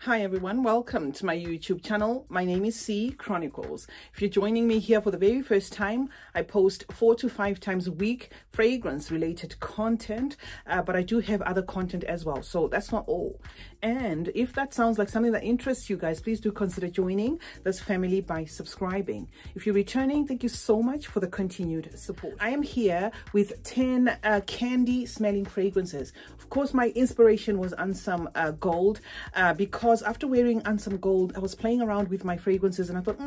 Hi everyone, welcome to my YouTube channel. My name is CeeChronicles. If you're joining me here for the very first time, I post 4 to 5 times a week fragrance related content, but I do have other content as well, so that's not all. And if that sounds like something that interests you guys, please do consider joining this family by subscribing. If you're returning, thank you so much for the continued support. I am here with 10 candy smelling fragrances. Of course, my inspiration was Ansem Gold, because after wearing Ansem Gold, I was playing around with my fragrances and I thought,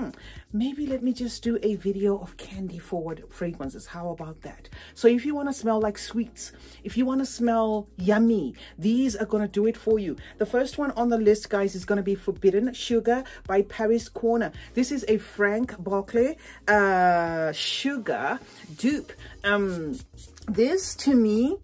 maybe let me just do a video of candy forward fragrances. How about that? So if you want to smell like sweets, if you want to smell yummy, these are going to do it for you. The first one on the list, guys, is going to be Forbidden Sugar by Paris Corner. This is a Frank Barclay sugar dupe. This to me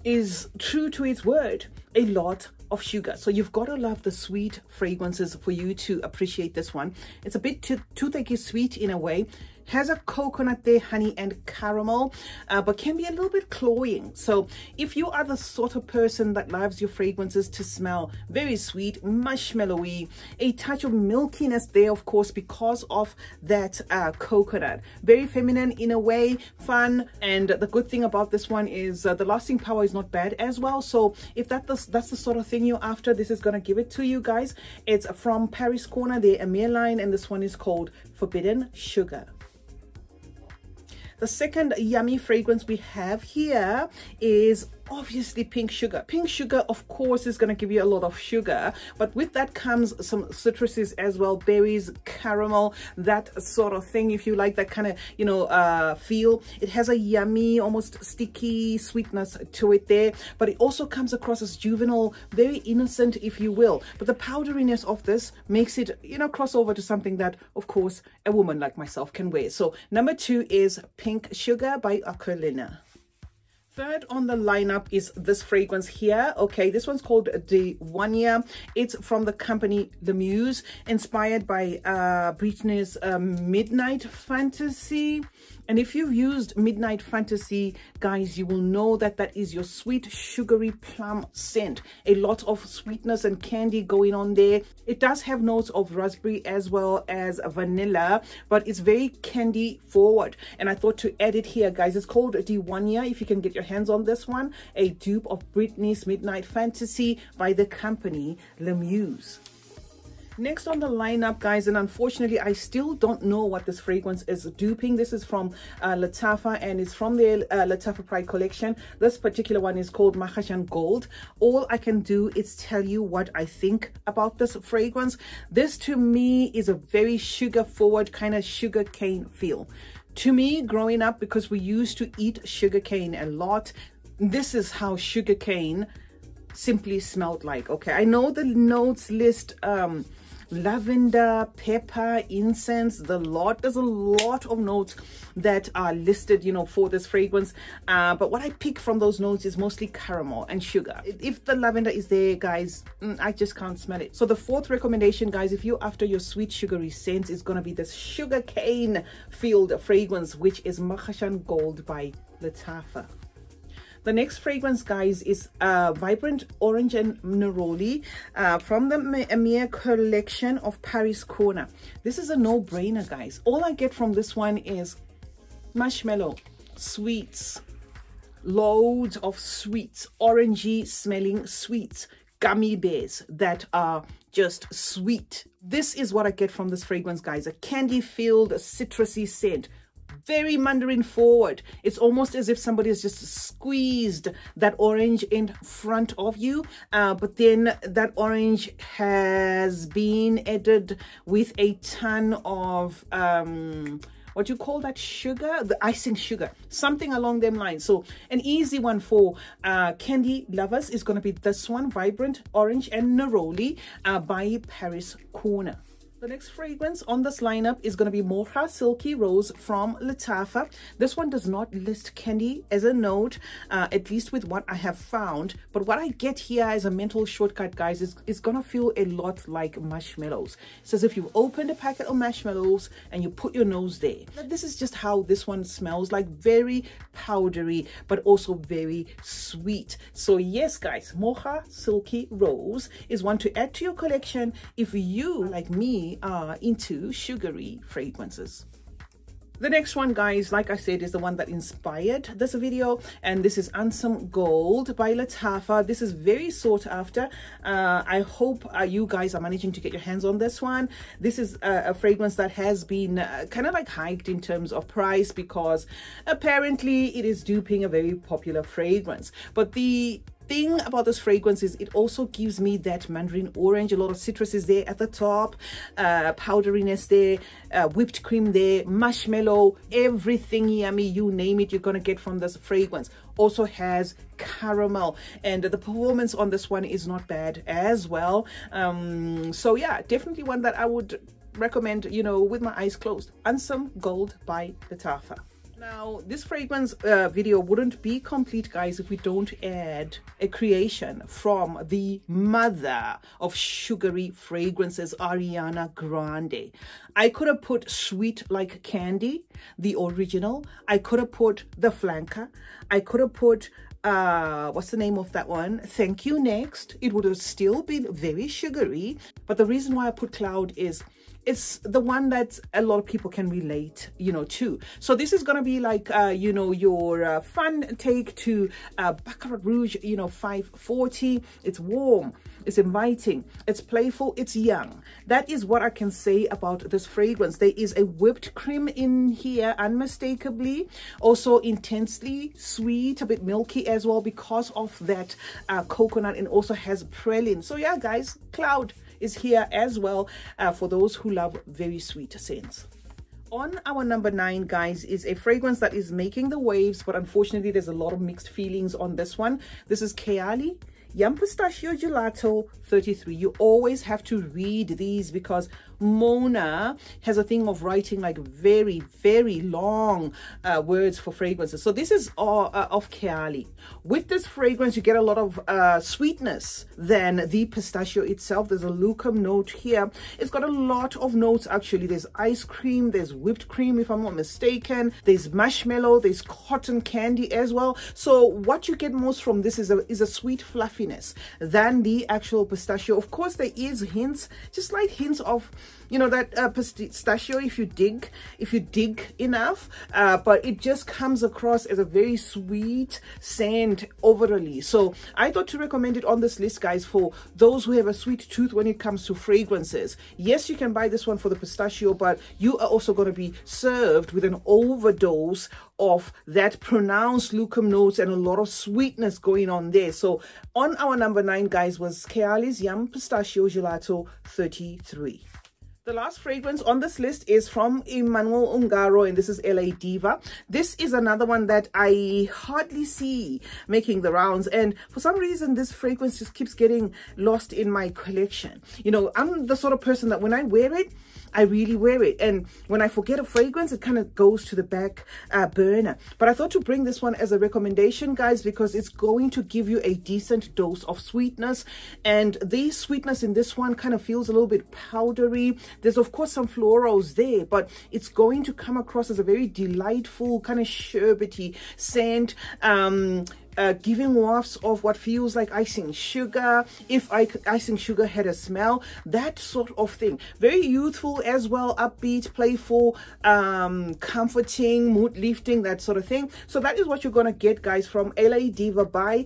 is true to its word, a lot of sugar. So you've got to love the sweet fragrances for you to appreciate this one. It's a bit too thick sweet in a way. Has a coconut there, honey and caramel, but can be a little bit cloying. So if you are the sort of person that loves your fragrances to smell very sweet, marshmallowy, a touch of milkiness there, of course, because of that coconut. Very feminine in a way, fun. And the good thing about this one is the lasting power is not bad as well. So if that's the sort of thing you're after, this is going to give it to you guys. It's from Paris Corner, their Amir line, and this one is called Forbidden Sugar. The second yummy fragrance we have here is obviously Pink Sugar. Pink Sugar, of course, is going to give you a lot of sugar, but with that comes some citruses as well, berries, caramel, that sort of thing. If you like that kind of, feel, it has a yummy, almost sticky sweetness to it there, but it also comes across as juvenile, very innocent, if you will. But the powderiness of this makes it, cross over to something that, of course, a woman like myself can wear. So number 2 is Pink Sugar by Aquilina. Third on the lineup is this fragrance here. Okay, this one's called Diva. It's from the company Le Muse, inspired by Britney's Midnight Fantasy. And if you've used Midnight Fantasy, guys, you will know that that is your sweet, sugary plum scent. A lot of sweetness and candy going on there. It does have notes of raspberry as well as vanilla, but it's very candy forward. And I thought to add it here, guys. It's called Diva. If you can get your hands on this one, a dupe of Britney's Midnight Fantasy by the company Le Muse. Next on the lineup, guys, and unfortunately I still don't know what this fragrance is duping. This is from Lattafa, and it's from their Lattafa Pride collection. This particular one is called Mahashan Gold. All I can do is tell you what I think about this fragrance. This to me is a very sugar forward kind of sugar cane feel. To me, growing up, because we used to eat sugarcane a lot, this is how sugarcane simply smelled like. Okay, I know the notes list lavender, pepper, incense, there's a lot of notes that are listed, for this fragrance, but what I pick from those notes is mostly caramel and sugar. If the lavender is there, guys, I just can't smell it. So the fourth recommendation, guys, if you're after your sweet sugary scents, is going to be this sugar cane filled fragrance, which is Mahashan Gold by Lattafa. The next fragrance, guys, is Vibrant Orange and Neroli from the Amir collection of Paris Corner. This is a no-brainer, guys. All I get from this one is marshmallow, sweets, loads of sweets, orangey smelling sweets, gummy bears that are just sweet. This is what I get from this fragrance, guys. A candy-filled, citrusy scent. Very mandarin forward. It's almost as if somebody has just squeezed that orange in front of you, but then that orange has been added with a ton of what do you call that sugar? The icing sugar, something along them lines. So an easy one for candy lovers is going to be this one, Vibrant Orange and Neroli by Paris Corner. The next fragrance on this lineup is going to be Mocha Silky Rose from Lattafa. This one does not list candy as a note, at least with what I have found. But what I get here as a mental shortcut, guys, is going to feel a lot like marshmallows. It's as if you've opened a packet of marshmallows and you put your nose there. But this is just how this one smells, like very powdery, but also very sweet. So yes, guys, Mocha Silky Rose is one to add to your collection if you, like me, are into sugary fragrances. The next one, guys, like I said, is the one that inspired this video, and this is Ansem Gold by Lattafa. This is very sought after. I hope you guys are managing to get your hands on this one. This is a fragrance that has been kind of like hiked in terms of price because apparently it is duping a very popular fragrance. But the thing about this fragrance is it also gives me that mandarin orange. A lot of citrus is there at the top, powderiness there, whipped cream there, marshmallow, everything yummy, you name it, you're gonna get from this fragrance. Also has caramel, and the performance on this one is not bad as well. So yeah, definitely one that I would recommend, you know, with my eyes closed. Ansem Gold by Lattafa. Now, this fragrance video wouldn't be complete, guys, if we don't add a creation from the mother of sugary fragrances, Ariana Grande. I could have put Sweet Like Candy, the original. I could have put the Flanker. I could have put what's the name of that one? Thank You Next. It would have still been very sugary, but the reason why I put Cloud is it's the one that a lot of people can relate, you know, to. So this is going to be like, you know, your fun take to Baccarat Rouge, you know, 540. It's warm, it's inviting, it's playful, it's young. That is what I can say about this fragrance. There is a whipped cream in here, unmistakably. Also intensely sweet, a bit milky as well because of that coconut, and also has praline. So yeah, guys, Cloud is here as well for those who love very sweet scents. On our number 9, guys, is a fragrance that is making the waves, but unfortunately there's a lot of mixed feelings on this one. This is Keali Yum Pistachio Gelato 33. You always have to read these because Mona has a thing of writing like very, very long words for fragrances. So this is of Keali. With this fragrance, you get a lot of sweetness than the pistachio itself. There's a lucum note here. It's got a lot of notes, actually. There's ice cream, there's whipped cream, if I'm not mistaken. There's marshmallow, there's cotton candy as well. So what you get most from this is a sweet fluffiness than the actual pistachio. Of course, there is hints, just like hints of, you know, that pistachio if you dig enough, but it just comes across as a very sweet scent overally. So I thought to recommend it on this list, guys, for those who have a sweet tooth when it comes to fragrances. Yes, you can buy this one for the pistachio, but you are also going to be served with an overdose of that pronounced lucum notes and a lot of sweetness going on there. So on our number 9, guys, was Keali's Yum Pistachio Gelato 33. The last fragrance on this list is from Emmanuel Ungaro, and this is LA Diva. This is another one that I hardly see making the rounds, and for some reason this fragrance just keeps getting lost in my collection. You know, I'm the sort of person that when I wear it, I really wear it, and when I forget a fragrance, it kind of goes to the back burner. But I thought to bring this one as a recommendation, guys, because it's going to give you a decent dose of sweetness, and the sweetness in this one kind of feels a little bit powdery. There's of course some florals there, but it's going to come across as a very delightful kind of sherbety scent, giving wafts of what feels like icing sugar, if icing sugar had a smell, that sort of thing. Very youthful as well, upbeat, playful, comforting, mood lifting, that sort of thing. So that is what you're gonna get, guys, from LA Diva by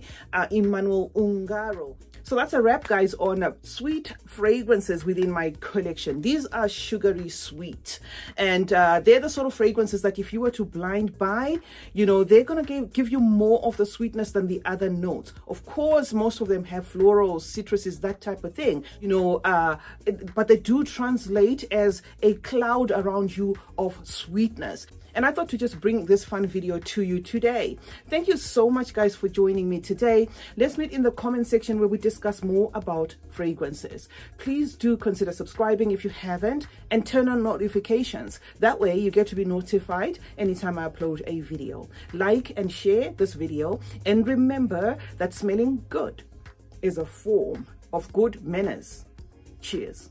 Emmanuel Ungaro. So that's a wrap, guys, on sweet fragrances within my collection. These are sugary sweet, and they're the sort of fragrances that if you were to blind buy, you know, they're gonna give you more of the sweetness than the other notes. Of course, most of them have florals, citruses, that type of thing, you know, but they do translate as a cloud around you of sweetness. And I thought to just bring this fun video to you today. Thank you so much, guys, for joining me today. Let's meet in the comment section where we discuss more about fragrances. Please do consider subscribing if you haven't, and turn on notifications. That way you get to be notified anytime I upload a video. Like and share this video, and remember that smelling good is a form of good manners. Cheers.